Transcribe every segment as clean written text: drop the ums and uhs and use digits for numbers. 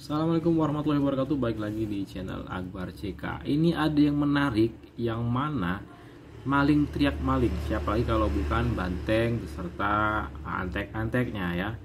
Assalamualaikum warahmatullahi wabarakatuh. Baik lagi di channel Akbar CK. Ini ada yang menarik, yang mana maling teriak maling. Siapa lagi kalau bukan Banteng beserta antek-anteknya ya.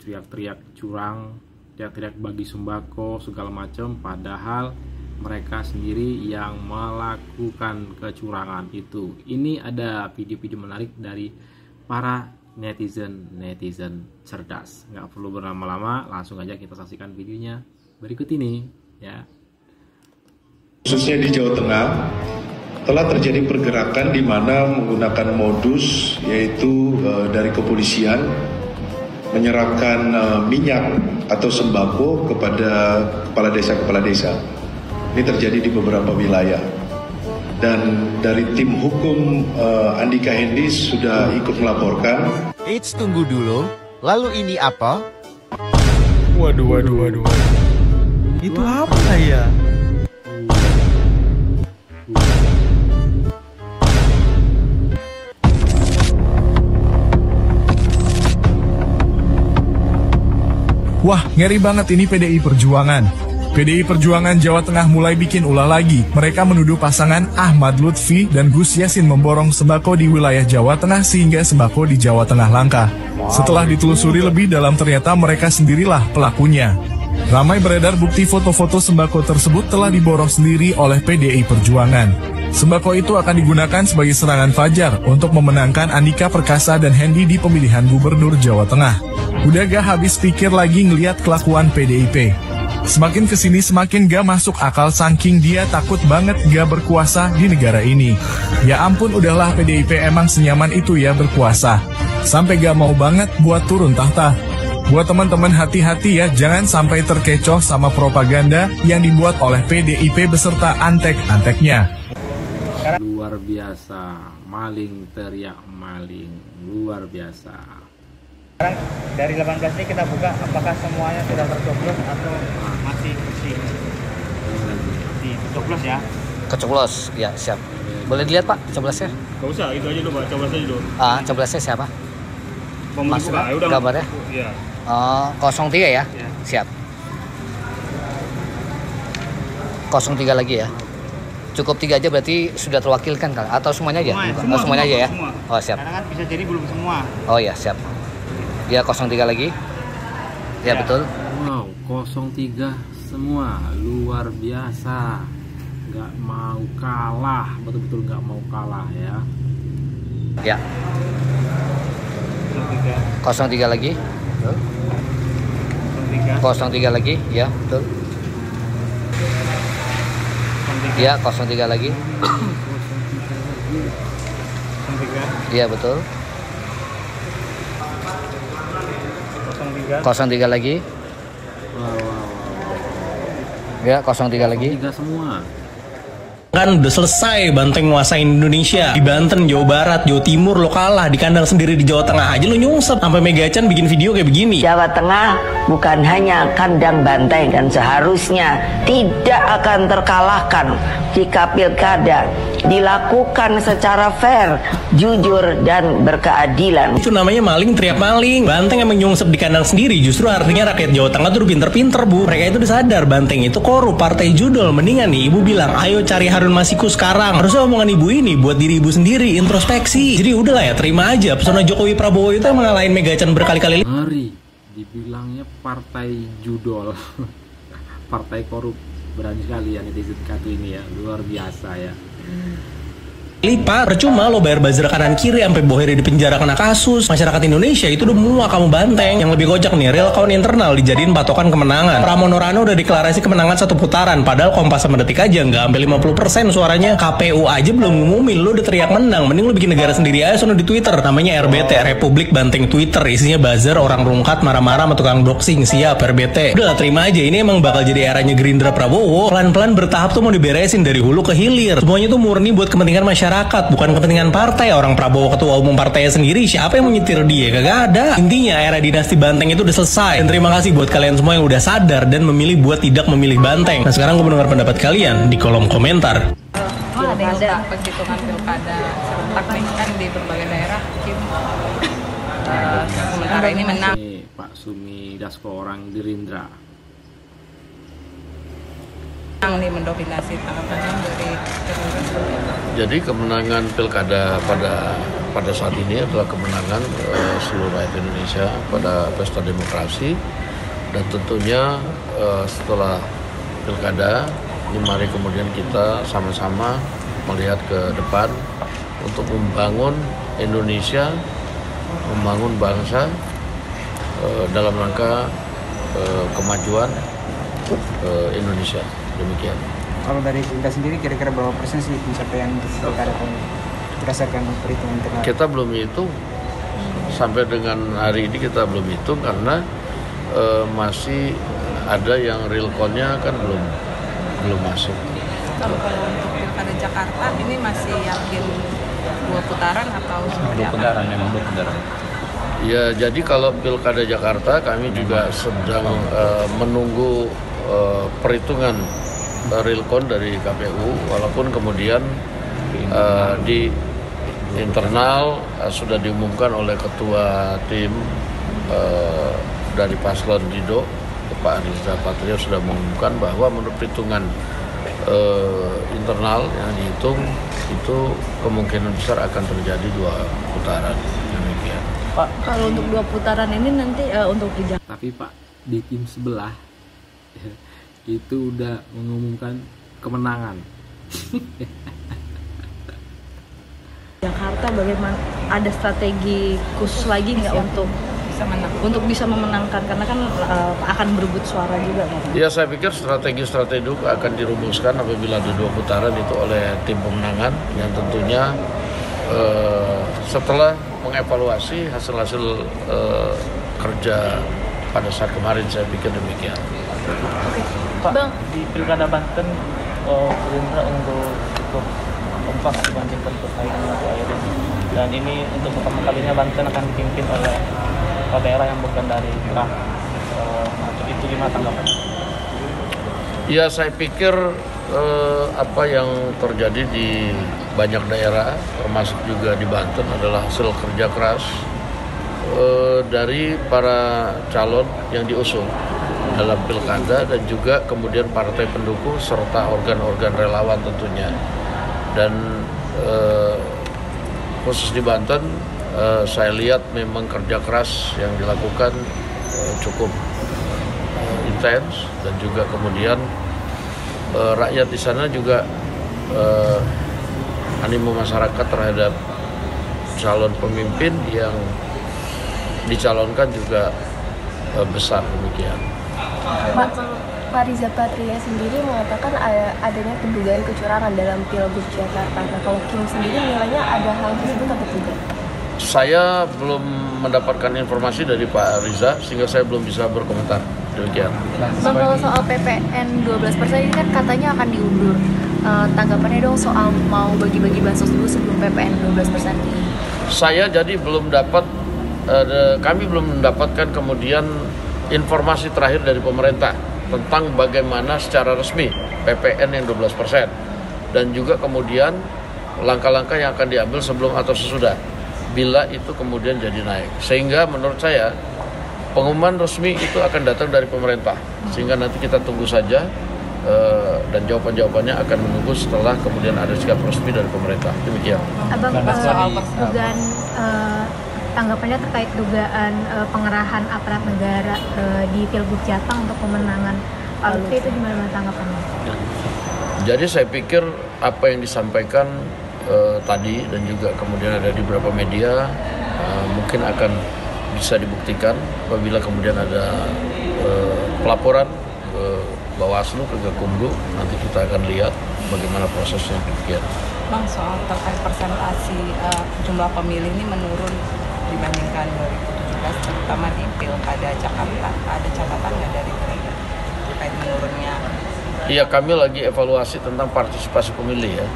Teriak-teriak curang, teriak-teriak bagi sembako segala macam, padahal mereka sendiri yang melakukan kecurangan itu. Ini ada video-video menarik dari para netizen cerdas. Nggak perlu berlama-lama, langsung aja kita saksikan videonya berikut ini ya. Khususnya di Jawa Tengah telah terjadi pergerakan di mana menggunakan modus yaitu dari kepolisian menyerahkan minyak atau sembako kepada kepala desa. Ini terjadi di beberapa wilayah. Dan dari tim hukum Andika Hendis sudah ikut melaporkan. Eits, tunggu dulu. Lalu ini apa? Waduh. Itu apa ya? Wah, ngeri banget ini PDI Perjuangan. PDI Perjuangan Jawa Tengah mulai bikin ulah lagi. Mereka menuduh pasangan Ahmad Lutfi dan Gus Yassin memborong sembako di wilayah Jawa Tengah sehingga sembako di Jawa Tengah langka. Setelah ditelusuri lebih dalam, ternyata mereka sendirilah pelakunya. Ramai beredar bukti foto-foto sembako tersebut telah diborong sendiri oleh PDI Perjuangan. Sembako itu akan digunakan sebagai serangan fajar untuk memenangkan Andika Perkasa dan Hendi di pemilihan gubernur Jawa Tengah. Udah gak habis pikir lagi ngeliat kelakuan PDIP. Semakin kesini semakin gak masuk akal saking dia takut banget gak berkuasa di negara ini. Ya ampun, udahlah PDIP emang senyaman itu ya berkuasa. Sampai gak mau banget buat turun tahta. Buat teman-teman hati-hati ya, jangan sampai terkecoh sama propaganda yang dibuat oleh PDIP beserta antek-anteknya. Luar biasa, maling teriak maling, luar biasa. Sekarang dari 18 ini kita buka, apakah semuanya sudah tercoblos atau masih dicoblos ya? Kecoblos, ya siap. Boleh dilihat Pak, coblosnya? Gak usah, itu aja dulu Pak, coblos aja dulu. Coblosnya siapa? Mas, buka, ya udah. Gambarnya? Iya. 03 ya? Ya. Siap. 03 lagi ya? Cukup 3 aja berarti sudah terwakilkan kan? Atau semuanya aja? Semuanya aja ya? Semua. Oh siap. Karena kan bisa jadi belum semua. Oh ya siap. Ya 03 lagi. Ya betul. Wow, 03 semua, luar biasa. Nggak mau kalah, betul-betul nggak mau kalah ya. Ya. 03 lagi. Betul. 03 lagi, ya betul. Ya 03 lagi. Iya betul. 03 lagi. Ya 03 lagi. 03 semua. Kan udah selesai Banteng nguasain Indonesia. Di Banten, Jawa Barat, Jawa Timur lo kalah. Di kandang sendiri di Jawa Tengah aja lo nyungsep. Sampai Megachan bikin video kayak begini. Jawa Tengah bukan hanya kandang Banteng dan seharusnya tidak akan terkalahkan jika pilkada dilakukan secara fair, jujur, dan berkeadilan. Itu namanya maling teriak maling. Banteng emang nyungsep di kandang sendiri. Justru artinya rakyat Jawa Tengah tuh pinter-pinter bu. Mereka itu udah sadar Banteng itu korup, partai judol. Mendingan nih ibu bilang, ayo cari Harun Masiku sekarang. Harusnya omongan ibu ini buat diri ibu sendiri, introspeksi. Jadi udahlah ya, terima aja. Pesona Jokowi Prabowo itu yang ngalahin Megachan berkali-kali. Ngeri, dibilangnya partai judol. Partai korup. Berani sekali ya netizen satu ini ya, luar biasa ya. Lipat, percuma lo bayar buzzer kanan kiri sampai boheri di penjara kena kasus. Masyarakat Indonesia itu udah muak kamu Banteng. Yang lebih kocak nih, real count internal dijadiin patokan kemenangan. Pramono Rano udah deklarasi kemenangan 1 putaran, padahal Kompas sama Detik aja nggak sampai 50% suaranya. KPU aja belum ngumumin, lo udah teriak menang. Mending lo bikin negara sendiri aja sono di Twitter. Namanya RBT, Republik Banteng Twitter. Isinya buzzer, orang rungkat, marah-marah sama tukang doxing. Siap, RBT. Udah terima aja, ini emang bakal jadi eranya Gerindra Prabowo. Pelan-pelan bertahap tuh mau diberesin dari hulu ke hilir. Semuanya tuh murni buat kepentingan masyarakat. Bukan kepentingan partai. Orang Prabowo ketua umum partainya sendiri, siapa yang menyetir dia? Kagak ada. Intinya era dinasti Banteng itu udah selesai. Dan terima kasih buat kalian semua yang udah sadar dan memilih buat tidak memilih Banteng. Nah sekarang gue mendengar pendapat kalian di kolom komentar. Ada penghitungan pilkada serentak nih kan di berbagai daerah, Kim. Sementara ini menang. Pak Sumi Dasko orang Gerindra. menang nih, mendominasi, tanggapannya dari Jadi kemenangan pilkada pada saat ini adalah kemenangan seluruh rakyat Indonesia pada pesta demokrasi, dan tentunya setelah pilkada ini mari kemudian kita sama-sama melihat ke depan untuk membangun Indonesia, membangun bangsa dalam rangka kemajuan Indonesia. Demikian. Kalau dari Anda sendiri kira-kira berapa persen sih pencapaian pilkada tahun berdasarkan perhitungan internal? Kita belum hitung sampai dengan hari ini, kita belum hitung karena masih ada yang real count-nya kan belum masuk. Kalau untuk pilkada Jakarta ini masih yakin 2 putaran atau seperti apa? 2 putaran, memang 2 putaran. Ya, jadi kalau pilkada Jakarta kami juga sedang menunggu perhitungan real count dari KPU, walaupun kemudian di internal sudah diumumkan oleh ketua tim dari Paslon Dido, Pak Riza Patria, sudah mengumumkan bahwa menurut perhitungan internal yang dihitung itu kemungkinan besar akan terjadi 2 putaran. Demikian. Pak, kalau untuk 2 putaran ini nanti untuk di Jakarta. Tapi Pak, di tim sebelah itu udah mengumumkan kemenangan. Jakarta bagaimana, ada strategi khusus lagi nggak untuk bisa memenangkan, karena kan akan berebut suara juga kan? Ya, saya pikir strategi-strategi itu akan dirumuskan apabila ada 2 putaran itu oleh tim pemenangan yang tentunya setelah mengevaluasi hasil-hasil kerja pada saat kemarin, saya pikir demikian. Pak, Bang, di Pilkada Banten Gerindra untuk kompak dibandingkan persaingan atau akhirnya, dan ini untuk pertama kalinya Banten akan dipimpin oleh daerah yang bukan dari Trump. Itu gimana tanggapannya? Ya, saya pikir apa yang terjadi di banyak daerah, termasuk juga di Banten, adalah hasil kerja keras dari para calon yang diusung dalam pilkada, dan juga kemudian partai pendukung serta organ-organ relawan tentunya. Dan khusus di Banten, saya lihat memang kerja keras yang dilakukan cukup intens, dan juga kemudian rakyat di sana juga animo masyarakat terhadap calon pemimpin yang dicalonkan juga besar. Demikian. Pak Riza Patria sendiri mengatakan adanya kedugaan kecurangan dalam Pilgub Jakarta. Nah, kalau Kim sendiri nilainya ada hal tersebut atau tidak? Saya belum mendapatkan informasi dari Pak Riza, sehingga saya belum bisa berkomentar. Demikian. Bang, kalau soal PPN 12% ini kan katanya akan diundur. Tanggapannya dong soal mau bagi-bagi bansos dulu sebelum PPN 12%. Saya jadi belum dapat, kami belum mendapatkan kemudian informasi terakhir dari pemerintah tentang bagaimana secara resmi PPN yang 12%, dan juga kemudian langkah-langkah yang akan diambil sebelum atau sesudah bila itu kemudian jadi naik. Sehingga menurut saya pengumuman resmi itu akan datang dari pemerintah, sehingga nanti kita tunggu saja, dan jawaban-jawabannya akan menunggu setelah kemudian ada sikap resmi dari pemerintah. Demikian. Abang, soal dugaan tanggapannya terkait dugaan pengerahan aparat negara di Pilgub Jateng untuk pemenangan Pak Lutfi, itu gimana tanggapannya? Jadi saya pikir apa yang disampaikan tadi dan juga kemudian ada di beberapa media mungkin akan bisa dibuktikan apabila kemudian ada pelaporan ke Bawaslu, ke Gakumdu. Nanti kita akan lihat bagaimana prosesnya. Demikian. Bang, soal terkait persentase jumlah pemilih ini menurun dibandingkan 2017, terutama di Pilkada Jakarta. Ada catatan nggak dari Gerindra terkait menurunnya? Iya, kami lagi evaluasi tentang partisipasi pemilih ya,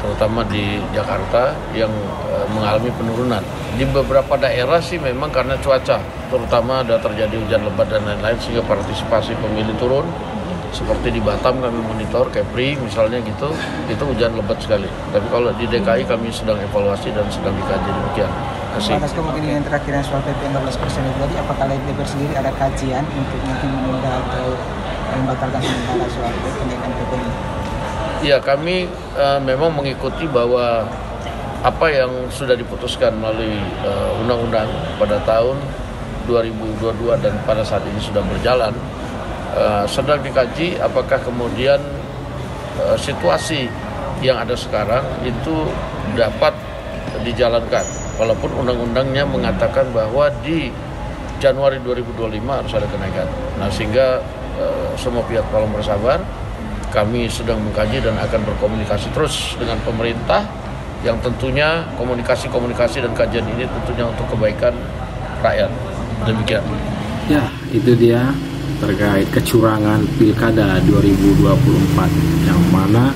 terutama di Jakarta yang mengalami penurunan. Di beberapa daerah sih memang karena cuaca, terutama ada terjadi hujan lebat dan lain-lain, sehingga partisipasi pemilih turun. Seperti di Batam kami monitor, Kepri misalnya gitu, itu hujan lebat sekali. Tapi kalau di DKI kami sedang evaluasi dan sedang dikaji. Demikian. Atas kemungkinan yang terakhir soal PPN 12% itu tadi, apakah DPR sendiri ada kajian untuk nanti menunda atau membatalkan sementara soal kenaikan BPN ini? Ya, kami memang mengikuti bahwa apa yang sudah diputuskan melalui undang-undang pada tahun 2022 dan pada saat ini sudah berjalan, sedang dikaji apakah kemudian situasi yang ada sekarang itu dapat dijalankan. Walaupun undang-undangnya mengatakan bahwa di Januari 2025 harus ada kenaikan. Nah, sehingga semua pihak tolong bersabar. Kami sedang mengkaji dan akan berkomunikasi terus dengan pemerintah yang tentunya komunikasi dan kajian ini tentunya untuk kebaikan rakyat. Demikian. Ya, itu dia terkait kecurangan Pilkada 2024 yang mana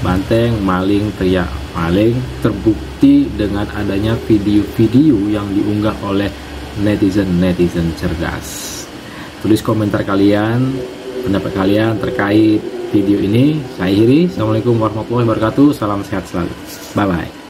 Banteng maling teriak maling terbukti dengan adanya video-video yang diunggah oleh netizen cerdas. Tulis komentar kalian, pendapat kalian terkait video ini. Saya akhiri. Assalamualaikum warahmatullahi wabarakatuh. Salam sehat selalu. Bye bye.